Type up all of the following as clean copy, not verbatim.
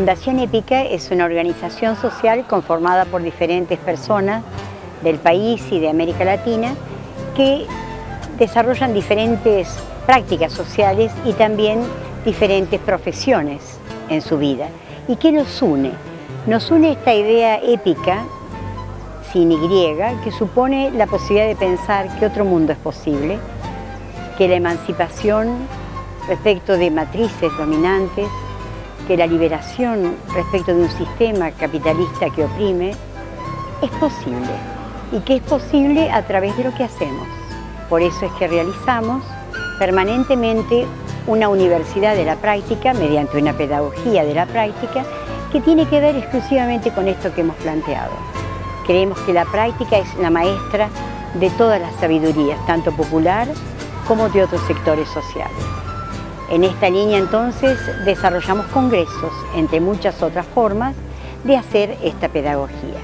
Fundación Épica es una organización social conformada por diferentes personas del país y de América Latina que desarrollan diferentes prácticas sociales y también diferentes profesiones en su vida. ¿Y qué nos une? Nos une esta idea épica, sin Y, que supone la posibilidad de pensar que otro mundo es posible, que la emancipación respecto de matrices dominantes, que la liberación respecto de un sistema capitalista que oprime es posible y que es posible a través de lo que hacemos. Por eso es que realizamos permanentemente una universidad de la práctica mediante una pedagogía de la práctica que tiene que ver exclusivamente con esto que hemos planteado. Creemos que la práctica es la maestra de todas las sabidurías, tanto popular como de otros sectores sociales. En esta línea entonces desarrollamos congresos, entre muchas otras formas de hacer esta pedagogía.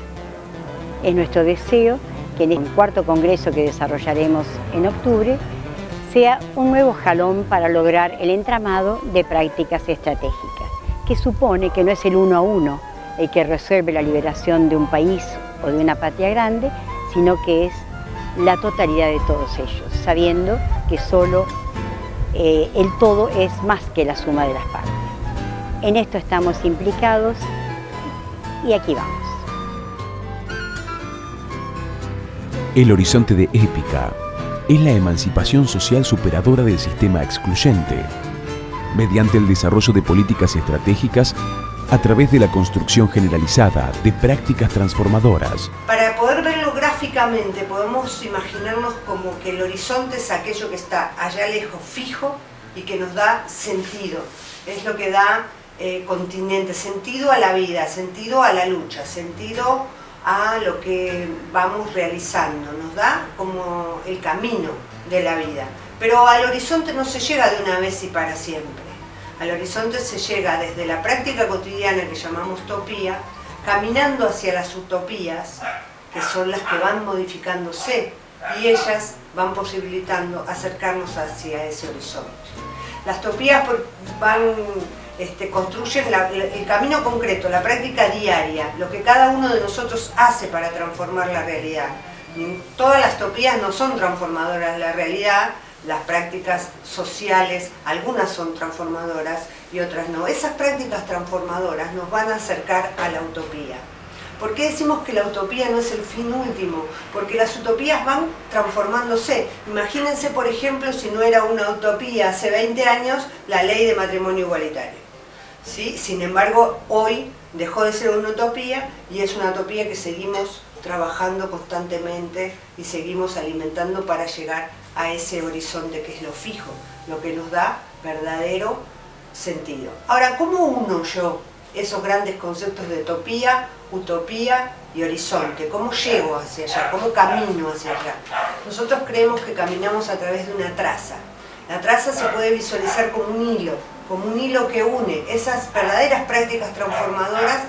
Es nuestro deseo que en el cuarto congreso que desarrollaremos en octubre sea un nuevo jalón para lograr el entramado de prácticas estratégicas, que supone que no es el uno a uno el que resuelve la liberación de un país o de una patria grande, sino que es la totalidad de todos ellos, sabiendo que solo el todo es más que la suma de las partes. En esto estamos implicados y aquí vamos. El horizonte de Épica es la emancipación social superadora del sistema excluyente, mediante el desarrollo de políticas estratégicas a través de la construcción generalizada de prácticas transformadoras. Para poder verlo gráficamente, podemos imaginarnos como que el horizonte es aquello que está allá lejos, fijo, y que nos da sentido. Es lo que da continente, sentido a la vida, sentido a la lucha, sentido a lo que vamos realizando. Nos da como el camino de la vida. Pero al horizonte no se llega de una vez y para siempre. Al horizonte se llega desde la práctica cotidiana que llamamos utopía, caminando hacia las utopías, que son las que van modificándose y ellas van posibilitando acercarnos hacia ese horizonte. Las utopías construyen el camino concreto, la práctica diaria, lo que cada uno de nosotros hace para transformar la realidad. Todas las utopías no son transformadoras de la realidad. Las prácticas sociales, algunas son transformadoras y otras no. Esas prácticas transformadoras nos van a acercar a la utopía. ¿Por qué decimos que la utopía no es el fin último? Porque las utopías van transformándose. Imagínense, por ejemplo, si no era una utopía hace 20 años, la ley de matrimonio igualitario. ¿Sí? Sin embargo, hoy dejó de ser una utopía y es una utopía que seguimos trabajando constantemente y seguimos alimentando para llegar a ese horizonte que es lo fijo, lo que nos da verdadero sentido. Ahora, ¿cómo uno yo esos grandes conceptos de utopía y horizonte? ¿Cómo llego hacia allá? ¿Cómo camino hacia allá? Nosotros creemos que caminamos a través de una traza. La traza se puede visualizar como un hilo que une esas verdaderas prácticas transformadoras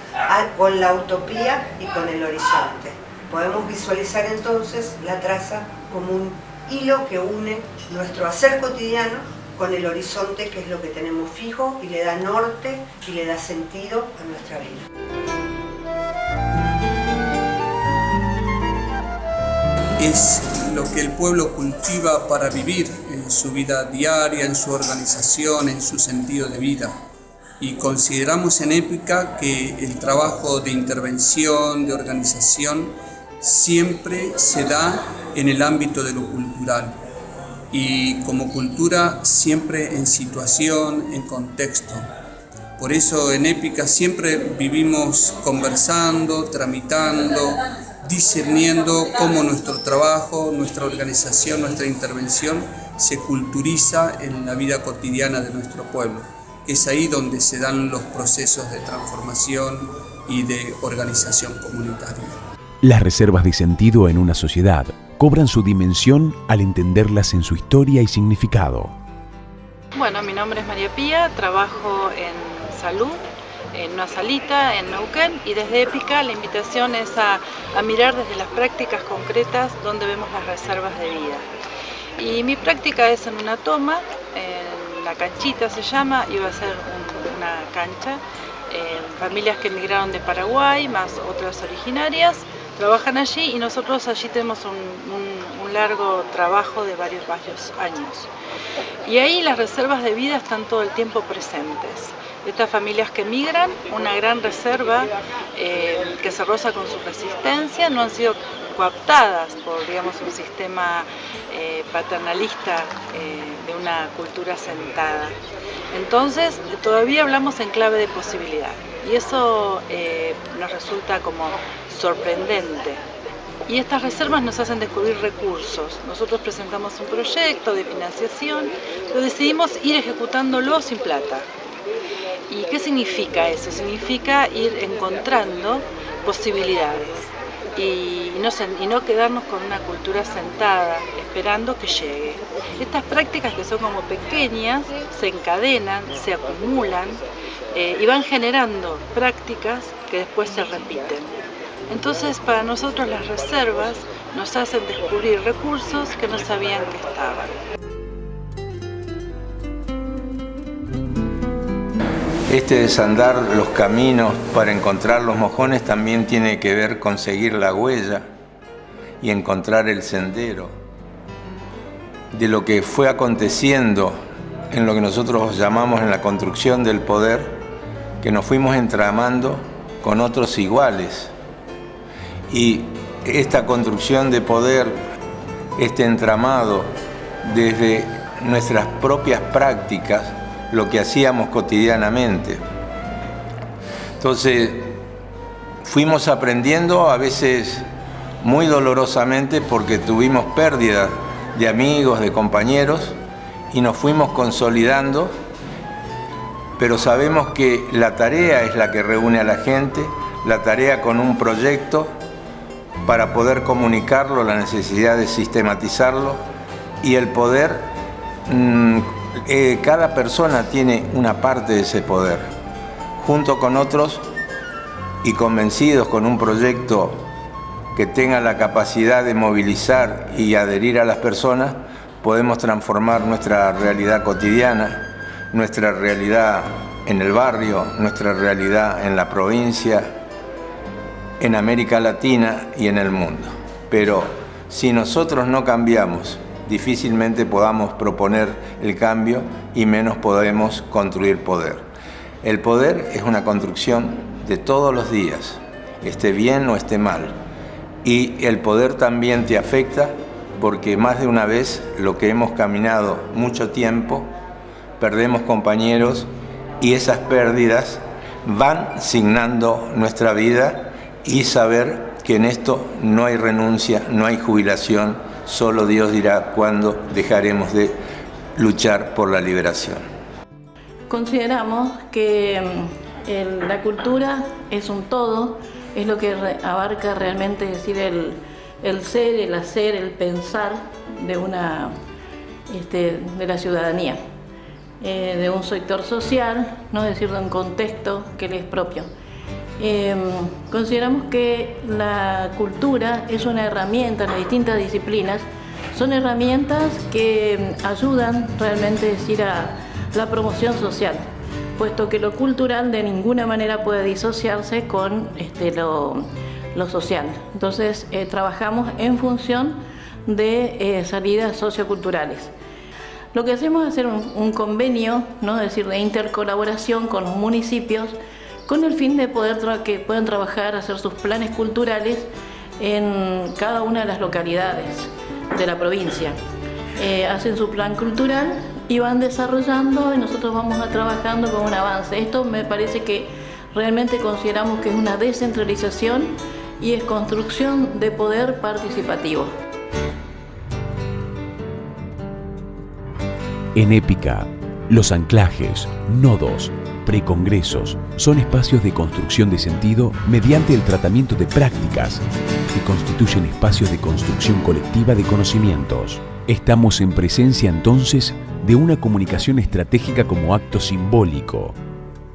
con la utopía y con el horizonte. Podemos visualizar entonces la traza como un hilo que une nuestro hacer cotidiano con el horizonte, que es lo que tenemos fijo y le da norte y le da sentido a nuestra vida. Es lo que el pueblo cultiva para vivir en su vida diaria, en su organización, en su sentido de vida. Y consideramos en Épica que el trabajo de intervención, de organización, siempre se da en el ámbito de lo cultural. Y como cultura siempre en situación, en contexto. Por eso en Épica siempre vivimos conversando, tramitando, discerniendo cómo nuestro trabajo, nuestra organización, nuestra intervención se culturiza en la vida cotidiana de nuestro pueblo. Es ahí donde se dan los procesos de transformación y de organización comunitaria. Las reservas de sentido en una sociedad cobran su dimensión al entenderlas en su historia y significado. Bueno, mi nombre es María Pía, trabajo en salud, en una salita en Neuquén, y desde Épica la invitación es a mirar desde las prácticas concretas donde vemos las reservas de vida. Y mi práctica es en una toma, en la canchita se llama, iba a ser una cancha, familias que emigraron de Paraguay, más otras originarias, trabajan allí y nosotros allí tenemos un largo trabajo de varios años. Y ahí las reservas de vida están todo el tiempo presentes. Estas familias que migran, una gran reserva que se roza con su resistencia, no han sido cooptadas por, digamos, un sistema paternalista de una cultura asentada. Entonces, todavía hablamos en clave de posibilidad y eso nos resulta como sorprendente. Y estas reservas nos hacen descubrir recursos. Nosotros presentamos un proyecto de financiación, pero decidimos ir ejecutándolo sin plata. ¿Y qué significa eso? Significa ir encontrando posibilidades y no quedarnos con una cultura sentada esperando que llegue. Estas prácticas, que son como pequeñas, se encadenan, se acumulan y van generando prácticas que después se repiten. Entonces, para nosotros las reservas nos hacen descubrir recursos que no sabían que estaban. Este desandar los caminos para encontrar los mojones también tiene que ver con seguir la huella y encontrar el sendero de lo que fue aconteciendo en lo que nosotros llamamos en la construcción del poder, que nos fuimos entramando con otros iguales. Y esta construcción de poder, este entramado desde nuestras propias prácticas, lo que hacíamos cotidianamente. Entonces, fuimos aprendiendo a veces muy dolorosamente porque tuvimos pérdidas de amigos, de compañeros, y nos fuimos consolidando, pero sabemos que la tarea es la que reúne a la gente, la tarea con un proyecto para poder comunicarlo, la necesidad de sistematizarlo y el poder. Cada persona tiene una parte de ese poder, junto con otros y convencidos con un proyecto que tenga la capacidad de movilizar y adherir a las personas, podemos transformar nuestra realidad cotidiana, nuestra realidad en el barrio, nuestra realidad en la provincia, en América Latina y en el mundo. Pero si nosotros no cambiamos, difícilmente podamos proponer el cambio y menos podemos construir poder. El poder es una construcción de todos los días, esté bien o esté mal. Y el poder también te afecta porque más de una vez lo que hemos caminado mucho tiempo, perdemos compañeros y esas pérdidas van signando nuestra vida, y saber que en esto no hay renuncia, no hay jubilación, solo Dios dirá cuándo dejaremos de luchar por la liberación. Consideramos que la cultura es un todo, es lo que abarca realmente, es decir, el ser, el hacer, el pensar de la ciudadanía, de un sector social, no es decir, de un contexto que le es propio. Consideramos que la cultura es una herramienta en las distintas disciplinas, son herramientas que ayudan realmente, es decir, a la promoción social, puesto que lo cultural de ninguna manera puede disociarse con lo social. Entonces trabajamos en función de salidas socioculturales. Lo que hacemos es hacer un convenio, ¿no? Es decir, de intercolaboración con los municipios, con el fin de que puedan trabajar, hacer sus planes culturales en cada una de las localidades de la provincia. Hacen su plan cultural y van desarrollando y nosotros vamos trabajando con un avance. Esto me parece que realmente consideramos que es una descentralización y es construcción de poder participativo. En Épica, los anclajes, nodos, precongresos son espacios de construcción de sentido mediante el tratamiento de prácticas que constituyen espacios de construcción colectiva de conocimientos. Estamos en presencia entonces de una comunicación estratégica como acto simbólico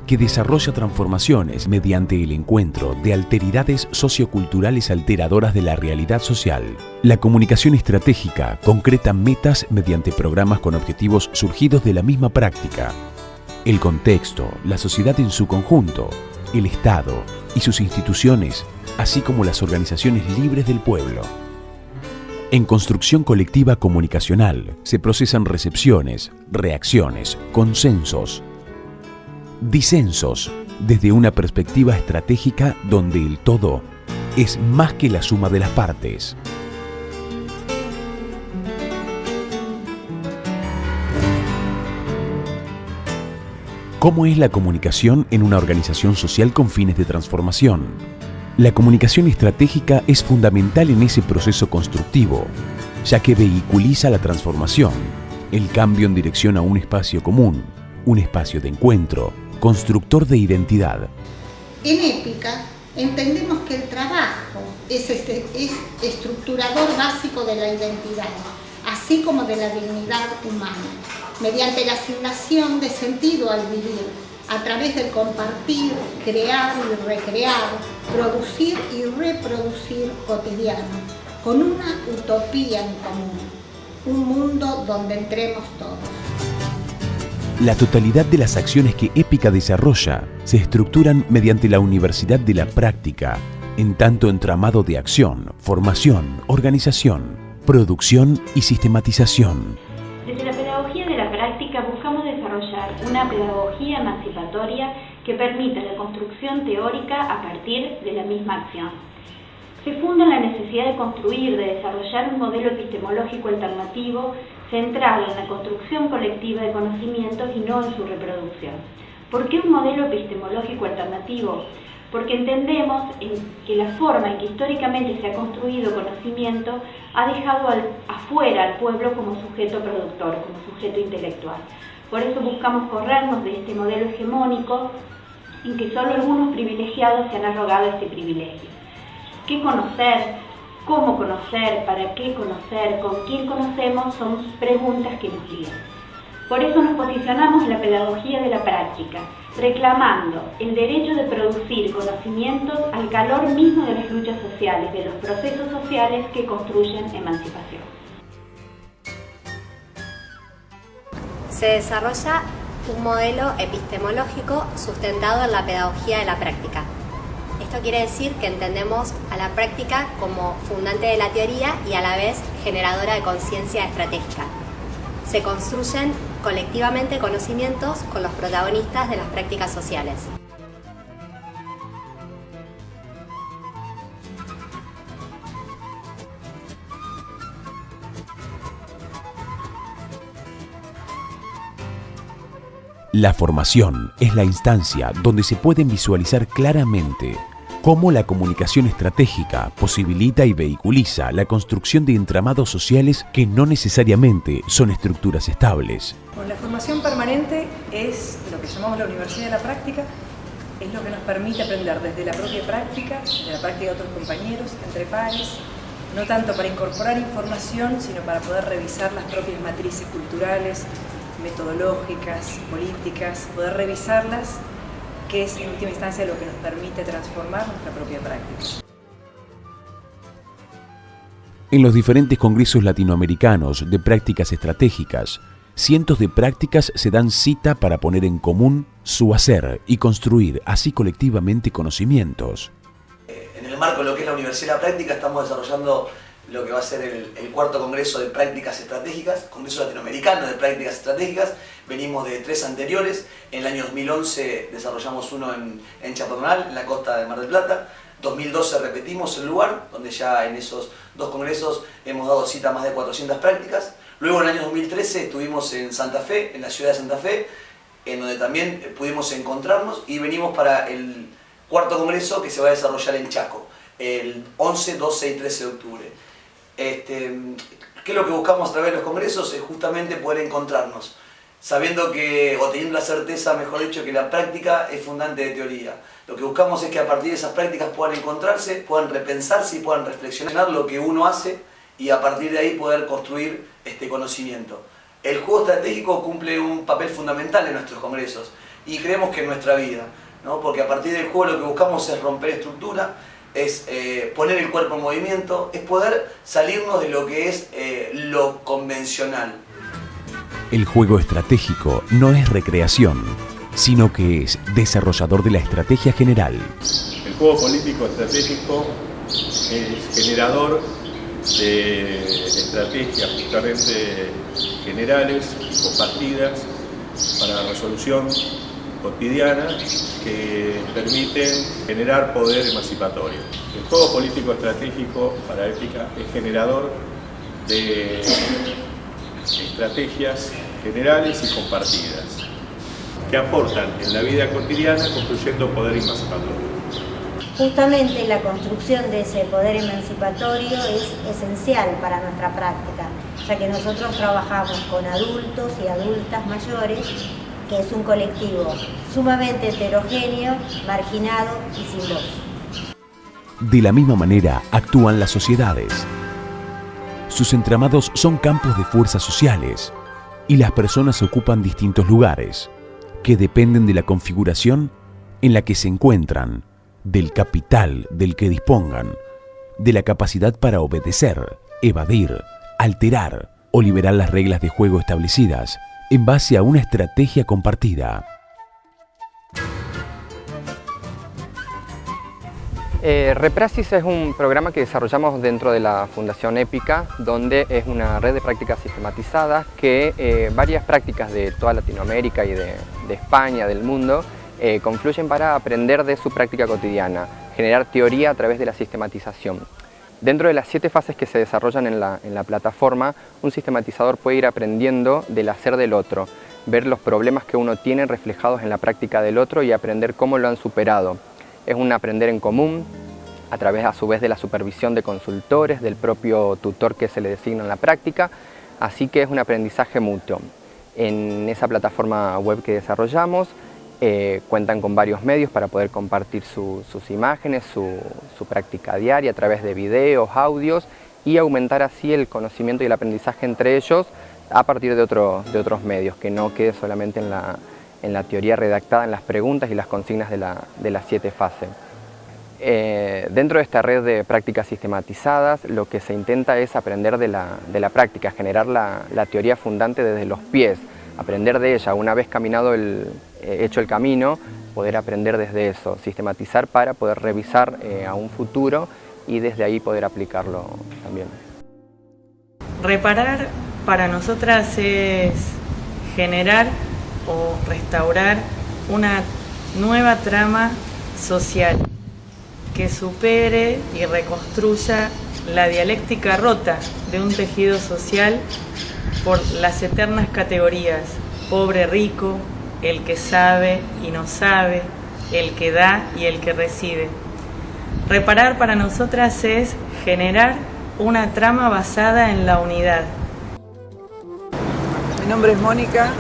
que desarrolla transformaciones mediante el encuentro de alteridades socioculturales alteradoras de la realidad social. La comunicación estratégica concreta metas mediante programas con objetivos surgidos de la misma práctica. el contexto, la sociedad en su conjunto, el Estado y sus instituciones, así como las organizaciones libres del pueblo. En construcción colectiva comunicacional se procesan recepciones, reacciones, consensos, disensos, desde una perspectiva estratégica donde el todo es más que la suma de las partes. ¿Cómo es la comunicación en una organización social con fines de transformación? La comunicación estratégica es fundamental en ese proceso constructivo, ya que vehiculiza la transformación, el cambio en dirección a un espacio común, un espacio de encuentro, constructor de identidad. En Épica entendemos que el trabajo es estructurador básico de la identidad, así como de la dignidad humana, mediante la asignación de sentido al vivir, a través del compartir, crear y recrear, producir y reproducir cotidiano, con una utopía en común, un mundo donde entremos todos. La totalidad de las acciones que Épica desarrolla se estructuran mediante la Universidad de la Práctica, en tanto entramado de acción, formación, organización, producción y sistematización. Desde la pedagogía de la práctica buscamos desarrollar una pedagogía emancipatoria que permita la construcción teórica a partir de la misma acción. Se funda en la necesidad de construir, de desarrollar un modelo epistemológico alternativo centrado en la construcción colectiva de conocimientos y no en su reproducción. ¿Por qué un modelo epistemológico alternativo? Porque entendemos que la forma en que históricamente se ha construido conocimiento ha dejado afuera al pueblo como sujeto productor, como sujeto intelectual. Por eso buscamos corrernos de este modelo hegemónico en que solo algunos privilegiados se han arrogado este privilegio. ¿Qué conocer? ¿Cómo conocer? ¿Para qué conocer? ¿Con quién conocemos? Son preguntas que nos guían. Por eso nos posicionamos en la pedagogía de la práctica, reclamando el derecho de producir conocimientos al calor mismo de las luchas sociales, de los procesos sociales que construyen emancipación. Se desarrolla un modelo epistemológico sustentado en la pedagogía de la práctica. Esto quiere decir que entendemos a la práctica como fundante de la teoría y a la vez generadora de conciencia estratégica. Se construyen colectivamente conocimientos con los protagonistas de las prácticas sociales. La formación es la instancia donde se pueden visualizar claramente cómo la comunicación estratégica posibilita y vehiculiza la construcción de entramados sociales que no necesariamente son estructuras estables. Bueno, la formación permanente es lo que llamamos la Universidad de la Práctica, es lo que nos permite aprender desde la propia práctica, de la práctica de otros compañeros, entre pares, no tanto para incorporar información, sino para poder revisar las propias matrices culturales, metodológicas, políticas, poder revisarlas, que es en última instancia lo que nos permite transformar nuestra propia práctica. En los diferentes congresos latinoamericanos de prácticas estratégicas, cientos de prácticas se dan cita para poner en común su hacer y construir así colectivamente conocimientos. En el marco de lo que es la Universidad de la Práctica estamos desarrollando lo que va a ser el cuarto congreso de prácticas estratégicas, congreso latinoamericano de prácticas estratégicas. Venimos de 3 anteriores. En el año 2011 desarrollamos uno en Chapadmalal, en la costa de Mar del Plata. 2012 repetimos el lugar, donde ya en esos 2 congresos hemos dado cita a más de 400 prácticas. Luego en el año 2013 estuvimos en Santa Fe, en la ciudad de Santa Fe, en donde también pudimos encontrarnos, y venimos para el cuarto congreso que se va a desarrollar en Chaco, el 11, 12 y 13 de octubre. ¿Qué es lo que buscamos a través de los congresos? Es justamente poder encontrarnos, sabiendo que, o teniendo la certeza, mejor dicho, que la práctica es fundante de teoría. Lo que buscamos es que a partir de esas prácticas puedan encontrarse, puedan repensarse y puedan reflexionar lo que uno hace, y a partir de ahí poder construir este conocimiento. El juego estratégico cumple un papel fundamental en nuestros congresos, y creemos que en nuestra vida, ¿no? Porque a partir del juego lo que buscamos es romper estructura, es poner el cuerpo en movimiento, es poder salirnos de lo que es lo convencional. El juego estratégico no es recreación, sino que es desarrollador de la estrategia general. El juego político estratégico es generador de estrategias justamente generales y compartidas para la resolución cotidiana que permiten generar poder emancipatorio. El juego político estratégico para Épica es generador de estrategias generales y compartidas que aportan en la vida cotidiana construyendo poder emancipatorio. Justamente la construcción de ese poder emancipatorio es esencial para nuestra práctica, ya que nosotros trabajamos con adultos y adultas mayores, que es un colectivo sumamente heterogéneo, marginado y sin voz. De la misma manera actúan las sociedades. Sus entramados son campos de fuerzas sociales y las personas ocupan distintos lugares que dependen de la configuración en la que se encuentran, del capital del que dispongan, de la capacidad para obedecer, evadir, alterar o liberar las reglas de juego establecidas en base a una estrategia compartida. Repraxis es un programa que desarrollamos dentro de la Fundación Épica, donde es una red de prácticas sistematizadas que varias prácticas de toda Latinoamérica y de España, del mundo, confluyen para aprender de su práctica cotidiana, generar teoría a través de la sistematización. Dentro de las 7 fases que se desarrollan en la plataforma, un sistematizador puede ir aprendiendo del hacer del otro, ver los problemas que uno tiene reflejados en la práctica del otro y aprender cómo lo han superado. Es un aprender en común, a través a su vez de la supervisión de consultores, del propio tutor que se le designa en la práctica, así que es un aprendizaje mutuo. En esa plataforma web que desarrollamos, cuentan con varios medios para poder compartir sus imágenes, su práctica diaria a través de videos, audios y aumentar así el conocimiento y el aprendizaje entre ellos a partir de otros medios, que no quede solamente en la teoría redactada, en las preguntas y las consignas de las 7 fases. Dentro de esta red de prácticas sistematizadas, lo que se intenta es aprender de la práctica, generar la teoría fundante desde los pies, aprender de ella. Una vez caminado hecho el camino, poder aprender desde eso, sistematizar para poder revisar a un futuro y desde ahí poder aplicarlo también. Reparar para nosotras es generar o restaurar una nueva trama social que supere y reconstruya la dialéctica rota de un tejido social por las eternas categorías pobre-rico, el que sabe y no sabe, el que da y el que recibe. Reparar para nosotras es generar una trama basada en la unidad. Mi nombre es Mónica,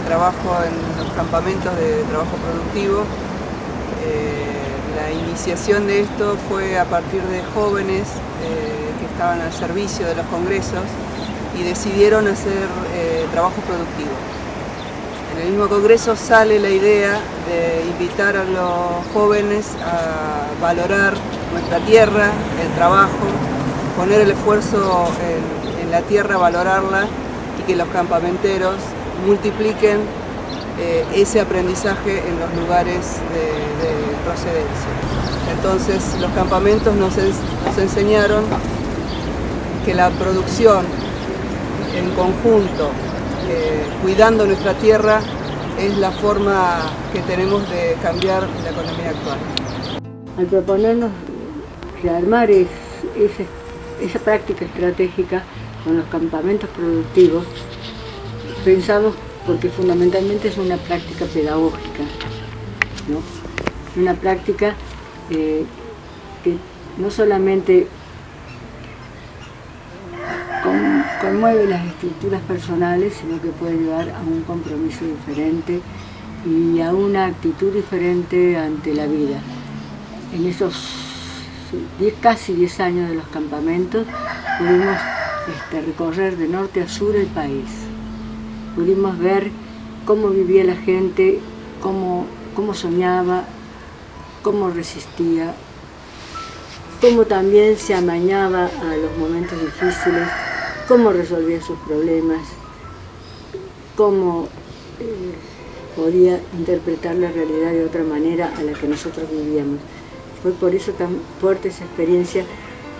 trabajo en los campamentos de trabajo productivo. La iniciación de esto fue a partir de jóvenes que estaban al servicio de los congresos y decidieron hacer trabajo productivo. En el mismo congreso sale la idea de invitar a los jóvenes a valorar nuestra tierra, el trabajo, poner el esfuerzo en la tierra, valorarla y que los campamenteros multipliquen ese aprendizaje en los lugares de procedencia. Entonces los campamentos nos enseñaron que la producción en conjunto, cuidando nuestra tierra, es la forma que tenemos de cambiar la economía actual. Al proponernos rearmar esa práctica estratégica con los campamentos productivos, pensamos porque fundamentalmente es una práctica pedagógica, ¿no? Una práctica que no solamente conmueve las estructuras personales, sino que puede llevar a un compromiso diferente y a una actitud diferente ante la vida. En esos casi 10 años de los campamentos pudimos recorrer de norte a sur el país. Pudimos ver cómo vivía la gente, cómo soñaba, cómo resistía, cómo también se amañaba a los momentos difíciles, cómo resolvía sus problemas, cómo podía interpretar la realidad de otra manera a la que nosotros vivíamos. Fue por eso tan fuerte esa experiencia,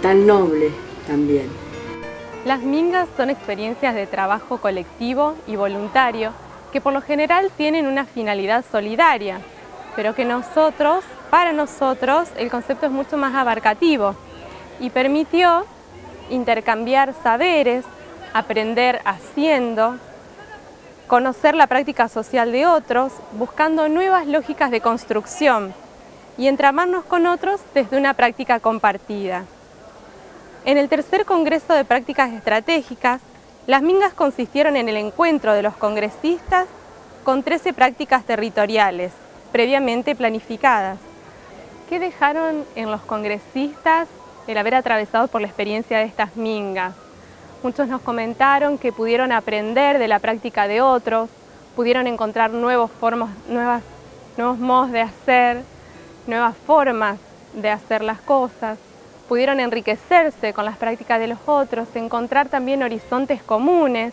tan noble también. Las mingas son experiencias de trabajo colectivo y voluntario que por lo general tienen una finalidad solidaria, pero que para nosotros, el concepto es mucho más abarcativo y permitió intercambiar saberes, aprender haciendo, conocer la práctica social de otros, buscando nuevas lógicas de construcción y entramarnos con otros desde una práctica compartida. En el tercer Congreso de Prácticas Estratégicas, las mingas consistieron en el encuentro de los congresistas con 13 prácticas territoriales, previamente planificadas. ¿Qué dejaron en los congresistas el haber atravesado por la experiencia de estas mingas? Muchos nos comentaron que pudieron aprender de la práctica de otros, pudieron encontrar nuevos modos de hacer, nuevas formas de hacer las cosas, pudieron enriquecerse con las prácticas de los otros, encontrar también horizontes comunes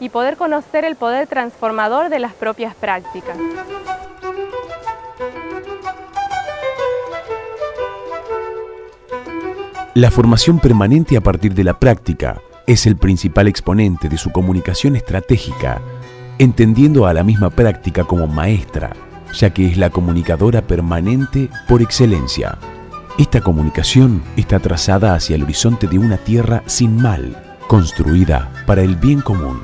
y poder conocer el poder transformador de las propias prácticas. La formación permanente a partir de la práctica es el principal exponente de su comunicación estratégica, entendiendo a la misma práctica como maestra, ya que es la comunicadora permanente por excelencia. Esta comunicación está trazada hacia el horizonte de una tierra sin mal, construida para el bien común.